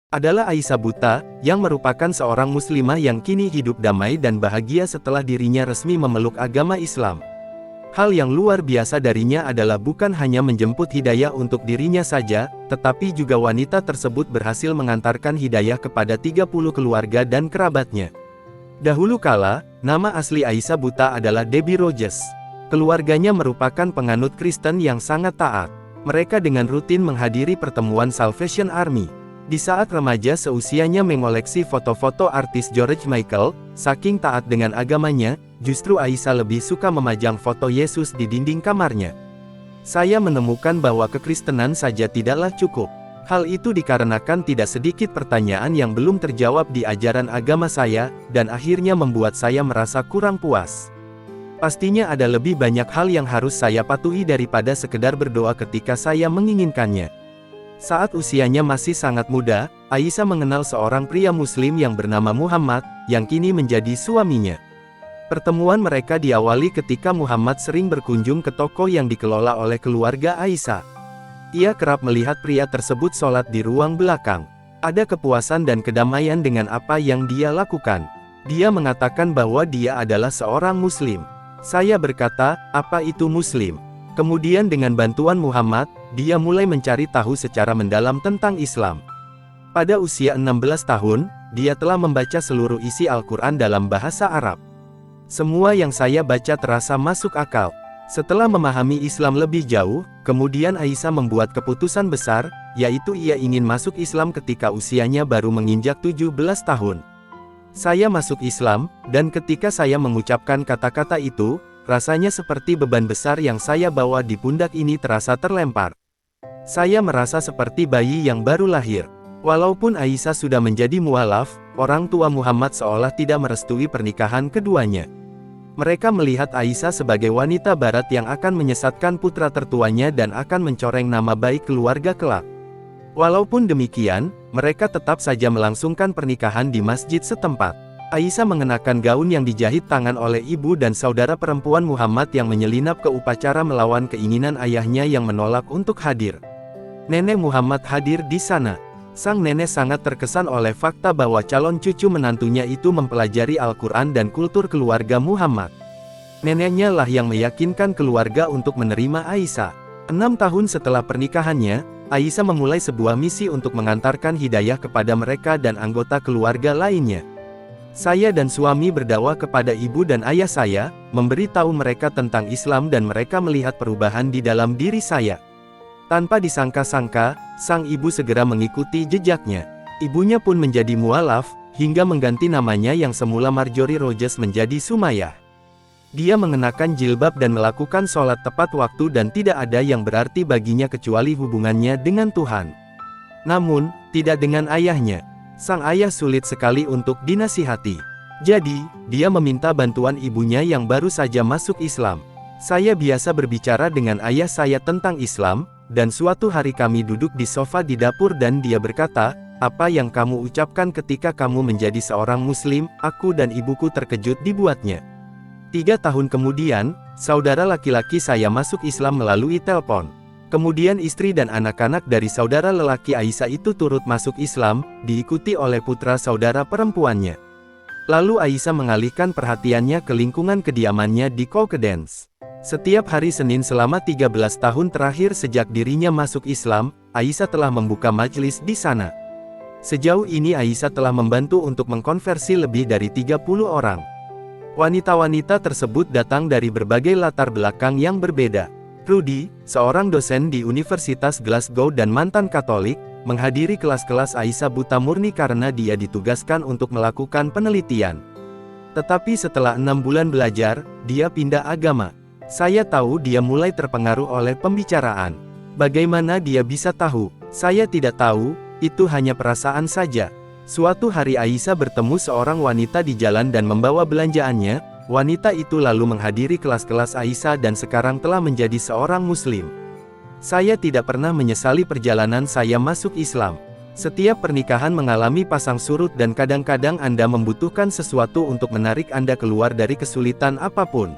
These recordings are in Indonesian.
adalah Aisyah Buta, yang merupakan seorang muslimah yang kini hidup damai dan bahagia setelah dirinya resmi memeluk agama Islam. Hal yang luar biasa darinya adalah bukan hanya menjemput hidayah untuk dirinya saja, tetapi juga wanita tersebut berhasil mengantarkan hidayah kepada 30 keluarga dan kerabatnya. Dahulu kala, nama asli Aisyah Buta adalah Debbie Rogers. Keluarganya merupakan penganut Kristen yang sangat taat. Mereka dengan rutin menghadiri pertemuan Salvation Army. Di saat remaja seusianya mengoleksi foto-foto artis George Michael, saking taat dengan agamanya, justru Aisyah lebih suka memajang foto Yesus di dinding kamarnya. Saya menemukan bahwa kekristenan saja tidaklah cukup. Hal itu dikarenakan tidak sedikit pertanyaan yang belum terjawab di ajaran agama saya, dan akhirnya membuat saya merasa kurang puas. Pastinya ada lebih banyak hal yang harus saya patuhi daripada sekedar berdoa ketika saya menginginkannya. Saat usianya masih sangat muda, Aisyah mengenal seorang pria muslim yang bernama Muhammad, yang kini menjadi suaminya. Pertemuan mereka diawali ketika Muhammad sering berkunjung ke toko yang dikelola oleh keluarga Aisyah. Ia kerap melihat pria tersebut sholat di ruang belakang. Ada kepuasan dan kedamaian dengan apa yang dia lakukan. Dia mengatakan bahwa dia adalah seorang muslim. Saya berkata, apa itu muslim? Kemudian dengan bantuan Muhammad, dia mulai mencari tahu secara mendalam tentang Islam. Pada usia 16 tahun, dia telah membaca seluruh isi Al-Quran dalam bahasa Arab. Semua yang saya baca terasa masuk akal. Setelah memahami Islam lebih jauh, kemudian Aisyah membuat keputusan besar, yaitu ia ingin masuk Islam ketika usianya baru menginjak 17 tahun. Saya masuk Islam, dan ketika saya mengucapkan kata-kata itu, rasanya seperti beban besar yang saya bawa di pundak ini terasa terlempar. Saya merasa seperti bayi yang baru lahir. Walaupun Aisyah sudah menjadi mualaf, orang tua Muhammad seolah tidak merestui pernikahan keduanya. Mereka melihat Aisyah sebagai wanita barat yang akan menyesatkan putra tertuanya dan akan mencoreng nama baik keluarga kelak. Walaupun demikian, mereka tetap saja melangsungkan pernikahan di masjid setempat. Aisyah mengenakan gaun yang dijahit tangan oleh ibu dan saudara perempuan Muhammad yang menyelinap ke upacara melawan keinginan ayahnya yang menolak untuk hadir. Nenek Muhammad hadir di sana. Sang nenek sangat terkesan oleh fakta bahwa calon cucu menantunya itu mempelajari Al-Quran dan kultur keluarga Muhammad. Neneknya lah yang meyakinkan keluarga untuk menerima Aisyah. 6 tahun setelah pernikahannya, Aisyah memulai sebuah misi untuk mengantarkan hidayah kepada mereka dan anggota keluarga lainnya. Saya dan suami berdakwah kepada ibu dan ayah saya, memberitahu mereka tentang Islam dan mereka melihat perubahan di dalam diri saya. Tanpa disangka-sangka, sang ibu segera mengikuti jejaknya. Ibunya pun menjadi mualaf, hingga mengganti namanya yang semula Marjorie Rogers menjadi Sumayyah. Dia mengenakan jilbab dan melakukan sholat tepat waktu dan tidak ada yang berarti baginya kecuali hubungannya dengan Tuhan. Namun, tidak dengan ayahnya. Sang ayah sulit sekali untuk dinasihati. Jadi, dia meminta bantuan ibunya yang baru saja masuk Islam. Saya biasa berbicara dengan ayah saya tentang Islam, dan suatu hari kami duduk di sofa di dapur dan dia berkata, "Apa yang kamu ucapkan ketika kamu menjadi seorang muslim?" Aku dan ibuku terkejut dibuatnya. 3 tahun kemudian, saudara laki-laki saya masuk Islam melalui telepon. Kemudian istri dan anak-anak dari saudara lelaki Aisyah itu turut masuk Islam, diikuti oleh putra saudara perempuannya. Lalu Aisyah mengalihkan perhatiannya ke lingkungan kediamannya di Cowkedance. Setiap hari Senin selama 13 tahun terakhir sejak dirinya masuk Islam, Aisyah telah membuka majelis di sana. Sejauh ini Aisyah telah membantu untuk mengkonversi lebih dari 30 orang. Wanita-wanita tersebut datang dari berbagai latar belakang yang berbeda. Rudy, seorang dosen di Universitas Glasgow dan mantan Katolik, menghadiri kelas-kelas Aisyah Buta murni karena dia ditugaskan untuk melakukan penelitian. Tetapi setelah 6 bulan belajar, dia pindah agama. Saya tahu dia mulai terpengaruh oleh pembicaraan. Bagaimana dia bisa tahu? Saya tidak tahu, itu hanya perasaan saja. Suatu hari Aisyah bertemu seorang wanita di jalan dan membawa belanjaannya. Wanita itu lalu menghadiri kelas-kelas Aisyah dan sekarang telah menjadi seorang muslim. Saya tidak pernah menyesali perjalanan saya masuk Islam. Setiap pernikahan mengalami pasang surut dan kadang-kadang Anda membutuhkan sesuatu untuk menarik Anda keluar dari kesulitan apapun.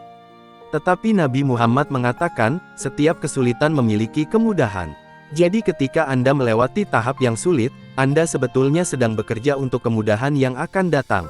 Tetapi Nabi Muhammad mengatakan, setiap kesulitan memiliki kemudahan. Jadi ketika Anda melewati tahap yang sulit, Anda sebetulnya sedang bekerja untuk kemudahan yang akan datang.